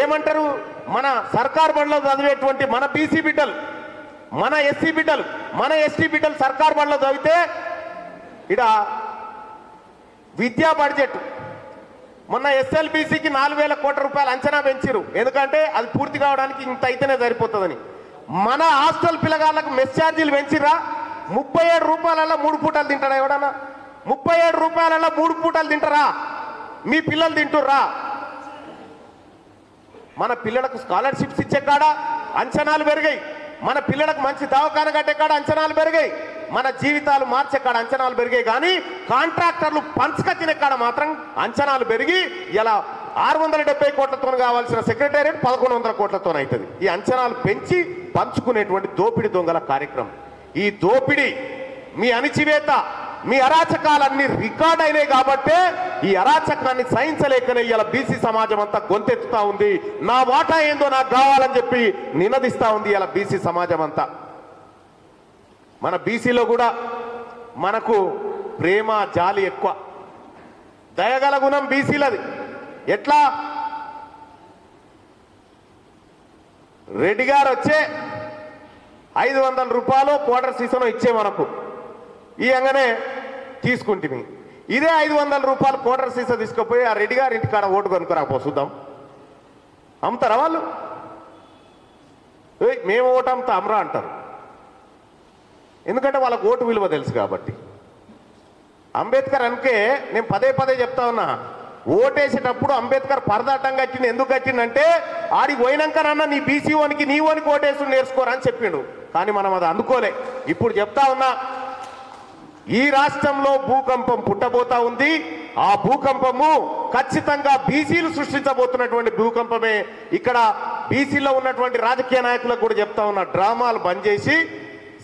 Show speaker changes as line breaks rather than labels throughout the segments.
ఏమంటారు? మన సర్కార్ బడిలో చదివేటువంటి మన బీసీ బిడ్డలు, మన ఎస్సీ బిడ్డలు, మన ఎస్టీ బిడ్డలు సర్కార్ బడిలో చదివితే ఇక్కడ విద్యా బడ్జెట్ మొన్న ఎస్ఎల్బీసీకి 4,000 కోట్ల రూపాయలు అంచనా పెంచారు. ఎందుకంటే అది పూర్తి కావడానికి ఇంత అయితేనే సరిపోతుందని. మన హాస్టల్ పిల్లగాళ్ళకు మెస్ ఛార్జీలు పెంచిర్రా? 37 రూపాయలలో 3 పూటలు తింటారా ఎవడన్నా? 37 రూపాయలలో 3 పూటలు తింటారా? మీ పిల్లలు తింటుర్రా? మన పిల్లలకు స్కాలర్షిప్స్ ఇచ్చే కాడ అంచనాలు పెరిగాయి, మన పిల్లలకు మంచి దవాఖాన కట్టే కాడ అంచనాలు పెరిగాయి, మన జీవితాలు మార్చే కాడ అంచనాలు పెరిగాయి. కానీ కాంట్రాక్టర్లు పంచుకచ్చిన కాడ మాత్రం అంచనాలు పెరిగి ఇలా 670 కోట్లతో కావాల్సిన సెక్రటేరియట్ 1,100 కోట్లతో అవుతుంది. ఈ అంచనాలు పెంచి పంచుకునేటువంటి దోపిడి దొంగల కార్యక్రమం. ఈ దోపిడి, మీ అణిచివేత, మీ అరాచకాలన్నీ రికార్డ్ అయినాయి కాబట్టే ఈ అరాచకాన్ని సహించలేకనే ఇలా బీసీ సమాజం అంతా గొంతెత్తుతా ఉంది. నా వాటా ఏందో నాకు కావాలని చెప్పి నినదిస్తా ఉంది ఇలా బీసీ సమాజం అంతా. మన బీసీలో కూడా మనకు ప్రేమ జాలి ఎక్కువ, దయగల గుణం బీసీలది. ఎట్లా? రెడ్డి గారు వచ్చే 500 రూపాయలు క్వార్టర్ సీసన్ ఇచ్చే మనకు ఇయంగానే తీసుకుంటుంది. ఇదే 500 రూపాయలు క్వార్టర్ సీసా తీసుకుపోయి ఆ రెడ్డి గారి ఇంటికాడ ఓటు కొనుక్కరాపో చూద్దాం, అమ్ముతారా వాళ్ళు? మేము ఓటు అమ్ముతా అమరా అంటారు. ఎందుకంటే వాళ్ళకు ఓటు విలువ తెలుసు కాబట్టి. అంబేద్కర్ అనుకే నేను పదే పదే చెప్తా ఉన్నా, ఓటేసేటప్పుడు అంబేద్కర్ పరదాటం కట్టింది. ఎందుకు కట్టిందంటే ఆడికి పోయినాకనన్నా నీ బీసీ ఓనికి నీ ఓనికి ఓటేసు నేర్చుకోరా అని చెప్పిండు. కానీ మనం అది అందుకోలే. ఇప్పుడు చెప్తా ఉన్నా, ఈ రాష్ట్రంలో భూకంపం పుట్టబోతా ఉంది. ఆ భూకంపము ఖచ్చితంగా బీసీలు సృష్టించబోతున్నటువంటి భూకంపమే. ఇక్కడ బీసీలో ఉన్నటువంటి రాజకీయ నాయకులకు కూడా చెప్తా ఉన్నా, డ్రామాలు బంద్ చేసి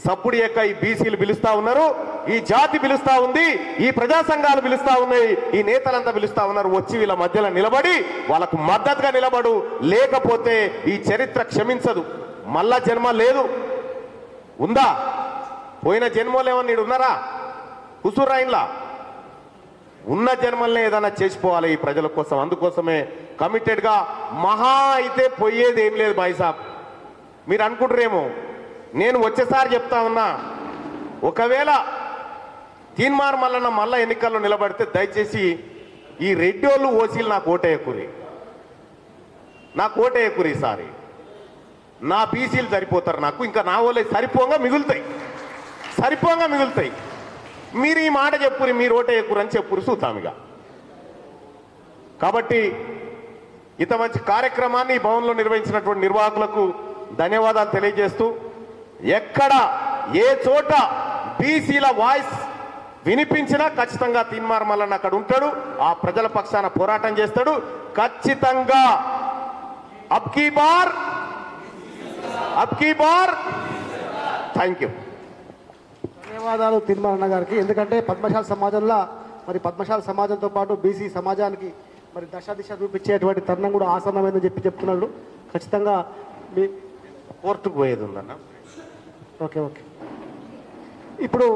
సప్పుడు యొక్క ఈ బీసీలు పిలుస్తా ఉన్నారు, ఈ జాతి పిలుస్తా ఉంది, ఈ ప్రజా సంఘాలు పిలుస్తా ఉన్నాయి, ఈ నేతలంతా పిలుస్తా ఉన్నారు. వచ్చి వీళ్ళ మధ్యలో నిలబడి వాళ్ళకు మద్దతుగా నిలబడు, లేకపోతే ఈ చరిత్ర క్షమించదు. మళ్ళా జన్మ లేదు. ఉందా? పోయిన జన్మలో ఏమన్నా నీడు ఉన్నారా? హుసూరాయిన్లా ఉన్న జన్మల్ని ఏదైనా చేసిపోవాలి ఈ ప్రజల కోసం. అందుకోసమే కమిటెడ్గా మహా అయితే పోయేది ఏం లేదు భాయ్ సాబ్. మీరు అనుకుంటారేమో, నేను వచ్చేసారి చెప్తా ఉన్నా, ఒకవేళ తీన్మార్ మల్లన్న మళ్ళా ఎన్నికల్లో నిలబడితే దయచేసి ఈ రెడ్డోళ్ళు ఓసీలు నాకు ఓటేయకురి, నాకు ఓటేయకురి. ఈసారి నా బీసీలు సరిపోతారు నాకు, ఇంకా నా వాళ్ళే సరిపోగా మిగులుతాయి, సరిపోగా మిగులుతాయి. మీరు ఈ మాట చెప్పురి, మీరు ఓటేయకురు అని చెప్పురు చూతామిగా. కాబట్టి ఇంత మంచి కార్యక్రమాన్ని ఈ భవన్లో నిర్వహించినటువంటి నిర్వాహకులకు ధన్యవాదాలు తెలియజేస్తూ, ఎక్కడ ఏ చోట బీసీల వాయిస్ వినిపించినా ఖచ్చితంగా తీన్మార్ మల్లన్న అక్కడ ఉంటాడు, ఆ ప్రజల పక్షాన పోరాటం చేస్తాడు. ఖచ్చితంగా అబ్కీ బార్ థ్యాంక్ యూ.
ధన్యవాదాలు తీన్మార్ అన్న గారికి. ఎందుకంటే పద్మశాల సమాజంలో మరి పద్మశాల సమాజంతో పాటు బీసీ సమాజానికి మరి దశ దిశ చూపించేటువంటి తరుణం కూడా ఆసన్నమైందని చెప్తున్నాడు. ఖచ్చితంగా మీ
కోర్టుకు పోయేది ఉందన్న.
ఓకే. ఇప్పుడు